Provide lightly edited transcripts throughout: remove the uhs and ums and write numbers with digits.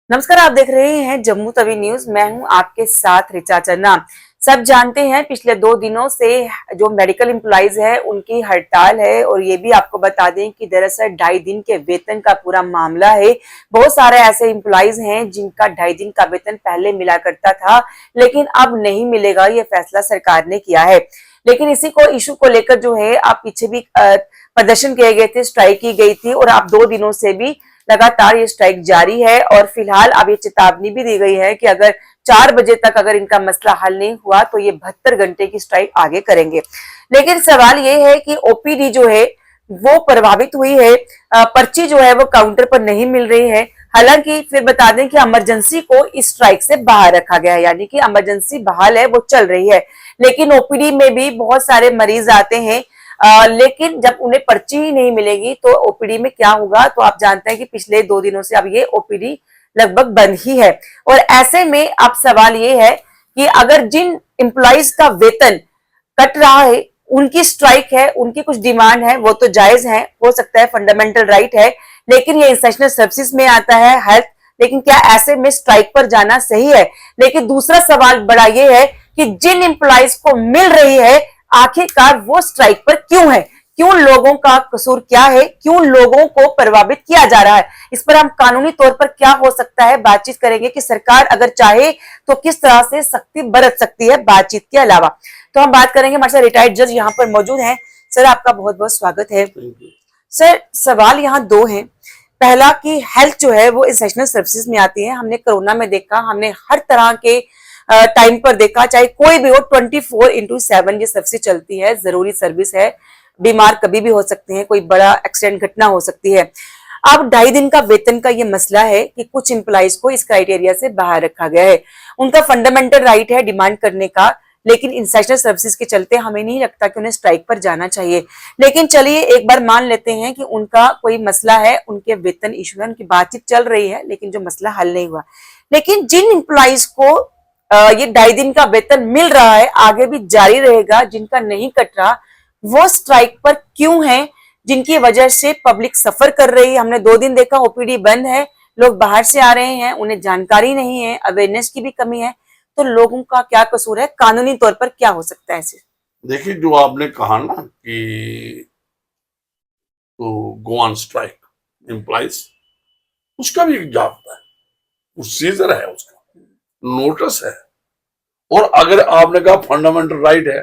नमस्कार, आप देख रहे हैं जम्मू तवी न्यूज। मैं हूं आपके साथ रिचा चन्ना। सब जानते हैं पिछले 2 दिनों से जो मेडिकल एम्प्लॉइज है उनकी हड़ताल है और ये भी आपको बता दें कि दरअसल 2.5 दिन के वेतन का पूरा मामला है। बहुत सारे ऐसे एम्प्लॉइज हैं जिनका 2.5 दिन का वेतन पहले मिला करता था, लेकिन अब नहीं मिलेगा। ये फैसला सरकार ने किया है। लेकिन इसी को इशू को लेकर जो है आप पीछे भी प्रदर्शन किए गए थे, स्ट्राइक की गई थी और अब 2 दिनों से भी लगातार ये स्ट्राइक जारी है। और फिलहाल अब ये चेतावनी भी दी गई है कि अगर 4 बजे तक अगर इनका मसला हल नहीं हुआ तो ये 72 घंटे की स्ट्राइक आगे करेंगे। लेकिन सवाल ये है कि ओपीडी जो है वो प्रभावित हुई है। पर्ची जो है वो काउंटर पर नहीं मिल रही है। हालांकि फिर बता दें कि इमरजेंसी को इस स्ट्राइक से बाहर रखा गया है, यानी कि इमरजेंसी बहाल है, वो चल रही है। लेकिन ओपीडी में भी बहुत सारे मरीज आते हैं। लेकिन जब उन्हें पर्ची ही नहीं मिलेगी तो ओपीडी में क्या होगा। तो आप जानते हैं कि पिछले 2 दिनों से अब ये ओपीडी लगभग बंद ही है। और ऐसे में अब सवाल ये है कि अगर जिन एम्प्लॉइज का वेतन कट रहा है, उनकी स्ट्राइक है, उनकी कुछ डिमांड है, वो तो जायज है, हो सकता है फंडामेंटल राइट है, लेकिन ये इंसेशनल सर्विसेज में आता है, हेल्थ। लेकिन क्या ऐसे में स्ट्राइक पर जाना सही है? लेकिन दूसरा सवाल बड़ा ये है कि जिन एम्प्लॉइज को मिल रही है आखिरकार वो स्ट्राइक पर क्यों है? क्यों? लोगों का कसूर क्या है? क्यों लोगों को प्रभावित किया जा रहा है? इस पर हम कानूनी तौर पर क्या हो सकता है बातचीत करेंगे कि सरकार अगर चाहे तो किस तरह से सख्ती बरत सकती है बातचीत के अलावा। तो हम बात करेंगे, हमारे साथ रिटायर्ड जज यहाँ पर मौजूद हैं। सर, आपका बहुत बहुत स्वागत है। सर, सवाल यहाँ 2 हैं। पहला कि हेल्थ जो है वो इंसेशनल सर्विसेज में आती है। हमने कोरोना में देखा, हमने हर तरह के टाइम पर देखा, चाहे कोई भी हो, 24/7 ये सर्विस चलती है, जरूरी सर्विस है। बीमार कभी भी हो सकते हैं, कोई बड़ा एक्सीडेंट घटना हो सकती है। अब 2.5 दिन का वेतन का ये मसला है कि कुछ एम्प्लॉइज को इस क्राइटेरिया से बाहर रखा गया है। उनका फंडामेंटल राइट है डिमांड करने का, लेकिन इंसेशनल सर्विसेज के चलते हमें नहीं लगता कि उन्हें स्ट्राइक पर जाना चाहिए। लेकिन चलिए एक बार मान लेते हैं कि उनका कोई मसला है, उनके वेतन इशू है, उनकी बातचीत चल रही है, लेकिन जो मसला हल नहीं हुआ। लेकिन जिन एम्प्लॉइज को ये 2.5 दिन का वेतन मिल रहा है, आगे भी जारी रहेगा, जिनका नहीं कट रहा, वो स्ट्राइक पर क्यों है? जिनकी वजह से पब्लिक सफर कर रही है। हमने 2 दिन देखा ओपीडी बंद है, लोग बाहर से आ रहे हैं, उन्हें जानकारी नहीं है, अवेयरनेस की भी कमी है। तो लोगों का क्या कसूर है? कानूनी तौर पर क्या हो सकता है इसे? देखिए, जो आपने कहा ना कि तो गो ऑन स्ट्राइक इम्प्लाइज, उसका भी एक जाब्ता है, प्रोसीजर है, उसका नोटिस है। और अगर आपने कहा फंडामेंटल राइट है,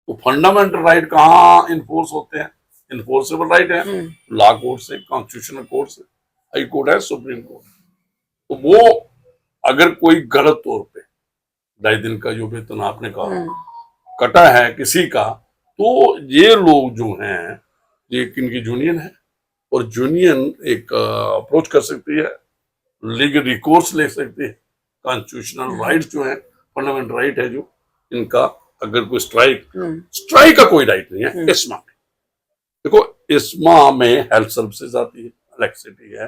तो फंडामेंटल राइट कहाँ इन्फोर्स होते हैं? इन्फोर्सेबल राइट है लॉ कोर्ट से, कॉन्स्टिट्यूशनल कोर्ट से, हाई कोर्ट है, सुप्रीम कोर्ट। तो वो अगर कोई गलत तौर पे 2.5 दिन का जो वेतन आपने कहा कटा है किसी का, तो ये लोग जो हैं, ये इनकी यूनियन है और यूनियन एक अप्रोच कर सकती है, लीगल रिकोर्स ले सकती है। कॉन्स्टिट्यूशनल राइट जो है, फंडामेंटल राइट है जो इनका, अगर कोई स्ट्राइक का कोई राइट नहीं है इस्मा में। देखो, इस्मा में हेल्थ सर्विसेज आती है, इलेक्ट्रिसिटी है,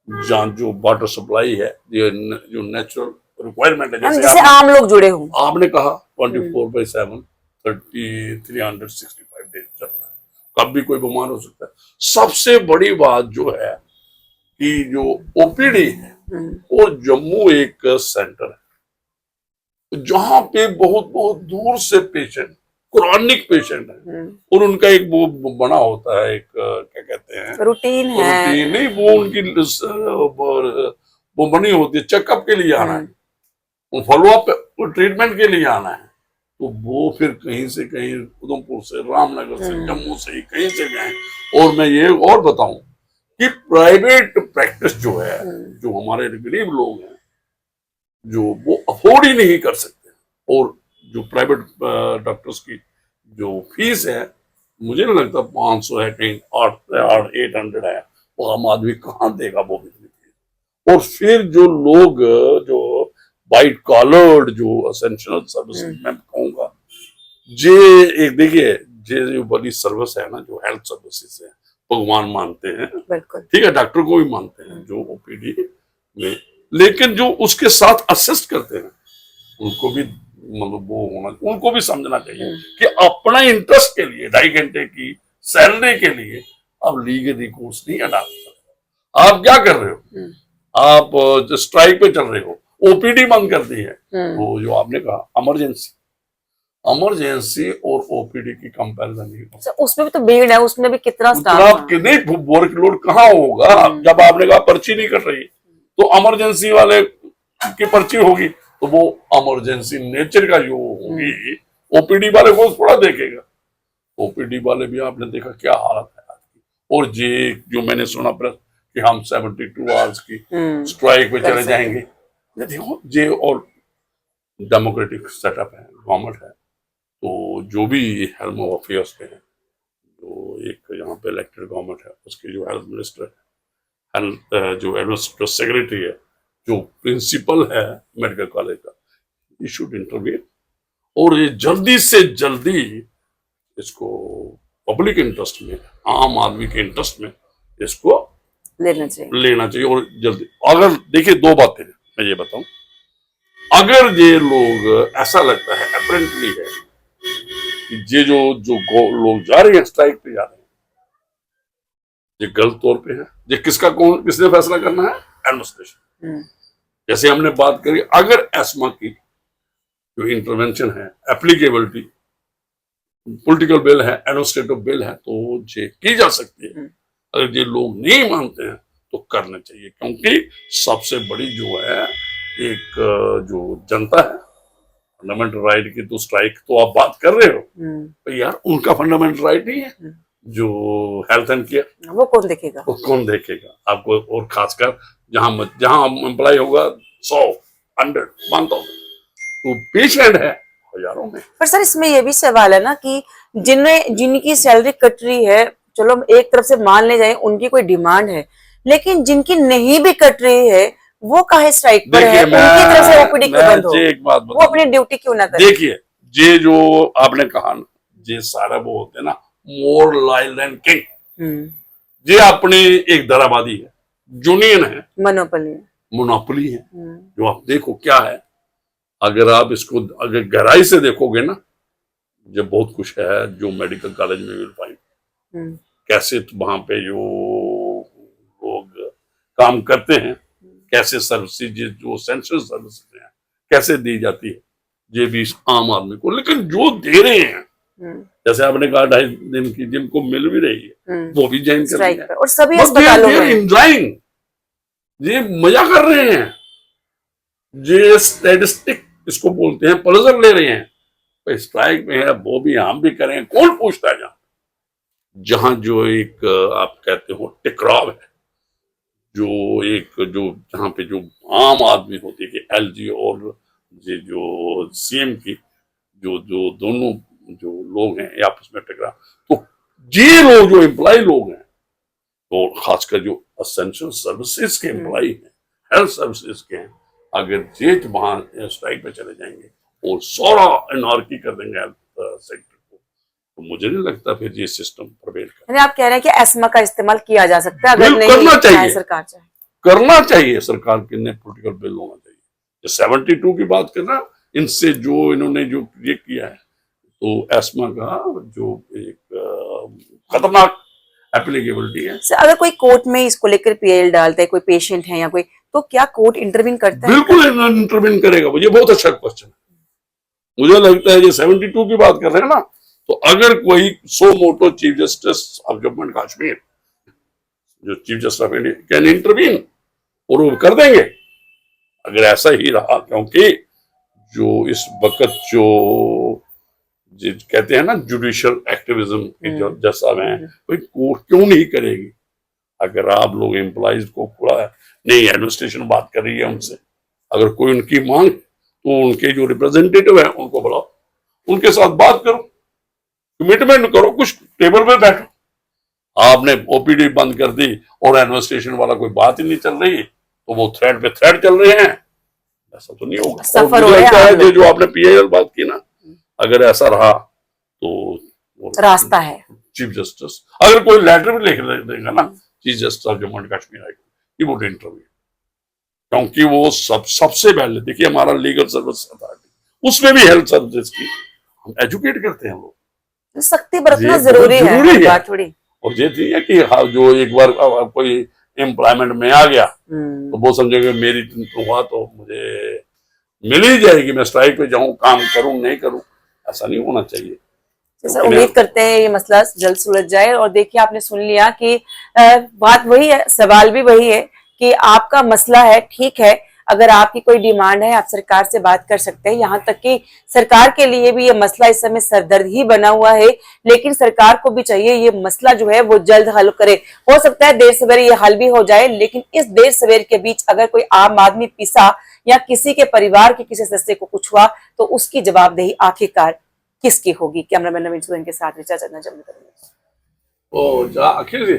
जहाँ जो वाटर सप्लाई है, जो नेचुरल रिक्वायरमेंट है, जैसे आम लोग जुड़े हों। आपने कहा 24/7 365 डेज चल रहा है, कब भी कोई बीमार हो सकता है। सबसे बड़ी बात जो है कि जो ओपीडी है वो जम्मू एक सेंटर है जहां पे बहुत बहुत दूर से पेशेंट, क्रॉनिक पेशेंट है, और उनका एक वो बना होता है, एक क्या कहते हैं, रूटीन है। रूटीन नहीं, वो उनकी वो बनी होती है, चेकअप के लिए आना है, फॉलोअप ट्रीटमेंट के लिए आना है। तो वो फिर कहीं से कहीं, उधमपुर से, रामनगर से, जम्मू से ही कहीं से गए। और मैं ये और बताऊं कि प्राइवेट प्रैक्टिस जो है, जो हमारे गरीब लोग हैं, जो वो अफोर्ड ही नहीं कर सकते, और जो प्राइवेट डॉक्टर्स की जो फीस है, मुझे नहीं लगता 500 है, कहीं 800 है, वो आम आदमी कहाँ देगा वो भी फीस। और फिर जो लोग जो वाइट कॉलर्ड, जो एसेंशियल सर्विसेज मैं कहूंगा, जे एक देखिए, जो बड़ी सर्विस है ना, जो हेल्थ सर्विसेज है, भगवान मानते हैं, ठीक है, डॉक्टर को भी मानते हैं जो ओपीडी में, लेकिन जो उसके साथ असिस्ट करते हैं उनको भी मतलब वो होना, उनको भी समझना चाहिए कि अपना इंटरेस्ट के लिए 2.5 घंटे की सैलरी के लिए अब लीगल रिकोर्स नहीं अडॉप्ट कर। आप क्या कर रहे हो? आप जो स्ट्राइक पे चल रहे हो, ओपीडी बंद कर दी है, तो जो आपने कहा इमरजेंसी और ओपीडी की कंपैरिजन नहीं हो तो उसमें भी तो भीड़ है, उसमें भी कितना उतना स्टाफ कितने वर्कलोड कहाँ होगा। जब आपने कहा पर्ची नहीं कट रही, तो इमरजेंसी वाले की पर्ची होगी, तो वो इमरजेंसी नेचर का जो होगी, ओपीडी वाले को थोड़ा देखेगा। ओपीडी वाले भी आपने देखा क्या हालत है आज की। और ये जो मैंने सुना प्रेस कि हम 72 आवर्स की स्ट्राइक पे चले जाएंगे, ये देखो ये और डेमोक्रेटिक सेटअप है, गवर्नमेंट है, तो जो भी हेल्म ऑफ अफेयर्स के हैं, जो एक यहाँ पे इलेक्टेड गवर्नमेंट है, उसके जो हेल्थ मिनिस्टर है, हेल्थ जो एडमिनिस्ट्रेटिव सेक्रेटरी है, जो प्रिंसिपल है मेडिकल कॉलेज का, ये शुड इंटरवीन और ये जल्दी से जल्दी इसको पब्लिक इंटरेस्ट में, आम आदमी के इंटरेस्ट में इसको लेना चाहिए और जल्दी। अगर देखिए दो बातें हैं, मैं ये बताऊं, अगर ये लोग ऐसा लगता है अपेरेंटली है कि ये जो लोग जा रहे हैं स्ट्राइक पे जा रहे हैं, ये गलत तौर पे है, ये किसने फैसला करना है? एडमिनिस्ट्रेशन। जैसे हमने बात करी, अगर एस्मा की जो इंटरवेंशन है, एप्लीकेबिलिटी, पॉलिटिकल बिल है, एडमिनिस्ट्रेटिव बिल है, तो ये की जा सकती है। अगर ये लोग नहीं मानते हैं तो करना चाहिए, क्योंकि सबसे बड़ी जो है एक जो जनता है, फंडामेंटल राइट की तो स्ट्राइक तो आप बात कर रहे हो, तो यार उनका फंडामेंटल राइट नहीं है जो हेल्थ एंड केयर, वो कौन देखेगा आपको। और खासकर जहां एम्प्लॉय होगा 100, 100, 1000, तो पेशेंट है हजारों में। पर सर इसमें ये भी सवाल है ना कि जिनकी सैलरी कट रही है, चलो एक तरफ से मान ले जाए उनकी कोई डिमांड है, लेकिन जिनकी नहीं भी कट रही है वो काहे स्ट्राइक पर है? उनकी तरफ से ओपीडी क्यों बंद हो? एक बात वो अपनी ड्यूटी क्यों ना करे? देखिए ये जो आपने कहा ना, ये सारा वो होते हैं ना मोर लॉयल देन किंग, ये अपनी एक दराबादी है, यूनियन है, मोनोपोली है। जो आप देखो क्या है, अगर आप इसको अगर गहराई से देखोगे ना, जो बहुत कुछ है जो मेडिकल कॉलेज में विल फाइंड, कैसे वहां पे जो लोग काम करते हैं, कैसे सर्विसेज जो सेंट्रल सर्विसेज हैं कैसे दी जाती है, ये भी आम आदमी को, लेकिन जो दे रहे हैं, जैसे आपने कहा 2.5 दिन की जिनको मिल भी रही है, वो भी ज्वाइन कर रही है, और सभी अस्पतालों में एंजॉयिंग, ये मजा कर रहे हैं, ये स्टैटिस्टिक इसको बोलते हैं, प्लेजर ले रहे हैं। स्ट्राइक में है वो भी हम भी करें, कौन पूछता है? जहां जो एक आप कहते हो टकराव है, जो एक जो जहां पे जो आम आदमी होती है कि एलजी और ये जो सीएम की जो दोनों जो लोग हैं आपस में टकरा, तो ये लोग जो एम्प्लॉय लोग हैं, तो खासकर जो असेंशियल सर्विसेज के एम्प्लॉय हैं, हेल्थ सर्विसेज के हैं, अगर ये वहां स्ट्राइक पे चले जाएंगे और सारा एनार्की कर देंगे हेल्थ सेक्टर को, तो मुझे नहीं लगता फिर ये सिस्टम प्रिवेल करेगा। आप कह रहे हैं कि एस्मा का इस्तेमाल किया जा सकता है, अगर नहीं करना चाहिए, सरकार चाहे करना चाहिए, सरकार के लिए पॉलिटिकल बिल होना चाहिए। 72 की बात करना, इनसे जो इन्होंने जो ये किया है, तो एस्मा का जो एक खतरनाक एप्लीकेबिलिटी है। अगर कोई कोर्ट में इसको लेकर पीएल डालता है, कोई पेशेंट है या कोई, तो क्या कोर्ट इंटरवीन करता है? बिल्कुल इंटरवीन करेगा। ये बहुत अच्छा क्वेश्चन है, मुझे लगता है ये 72 की बात कर रहे हैं ना, तो अगर कोई suo motu chief justice of Jammu and Kashmir, जो chief justice of India can intervene, और वो कर देंगे अगर ऐसा ही रहा। क्योंकि जो इस वक्त जो कहते हैं ना जुडिशियल एक्टिविज्म के जो जज साहब हैं, कोई कोर्ट क्यों नहीं करेगी? अगर आप लोग एम्प्लॉइज को पूरा नहीं, एडमिनिस्ट्रेशन बात कर रही है उनसे, अगर कोई उनकी मांग, तो उनके जो रिप्रेजेंटेटिव हैं उनको बुलाओ, उनके साथ बात करो, कमिटमेंट करो, कुछ टेबल पे बैठो। आपने ओपीडी बंद कर दी और एडमिनिस्ट्रेशन वाला कोई बात ही नहीं चल रही, तो वो थ्रेड पे थ्रेड चल रहे हैं, ऐसा तो नहीं होगा। सफर हो रहा है। जो आपने पीआईएल बात की ना, अगर ऐसा रहा तो रास्ता है चीफ जस्टिस, अगर कोई लेटर भी लिख देगा ना chief justice of Jammu and Kashmir high court, he would interview, क्योंकि वो सबसे पहले देखिए हमारा लीगल सर्विस अथॉरिटी, उसमें भी हेल्थ सर्विस की हम एजुकेट करते हैं लोग, सख्ती बरतना जरूरी है। और ये नहीं है कि हाँ जो एक बार कोई एम्प्लॉयमेंट में आ गया तो वो समझेंगे मेरी तनख्वाह तो मुझे मिल ही जाएगी, मैं स्ट्राइक पे जाऊं, काम करूं नहीं करूं, ऐसा नहीं होना चाहिए। तो सर उम्मीद करते हैं ये मसला जल्द सुलझ जाए। और देखिए आपने सुन लिया कि बात वही है, सवाल भी वही है कि आपका मसला है, ठीक है, अगर आपकी कोई डिमांड है आप सरकार से बात कर सकते हैं। यहाँ तक कि सरकार के लिए भी ये मसला इस समय सरदर्द ही बना हुआ है, लेकिन सरकार को भी चाहिए ये मसला जो है वो जल्द हल करे। हो सकता है देर सवेर ये हल भी हो जाए, लेकिन इस देर सवेर के बीच अगर कोई आम आदमी पिसा या किसी के परिवार के किसी सदस्य को कुछ हुआ तो उसकी जवाबदेही आखिरकार किसकी होगी। कैमरामैन नवीन सुरन के साथ ऋचा चन्ना, जम्मू। ओ जा अखिल जी।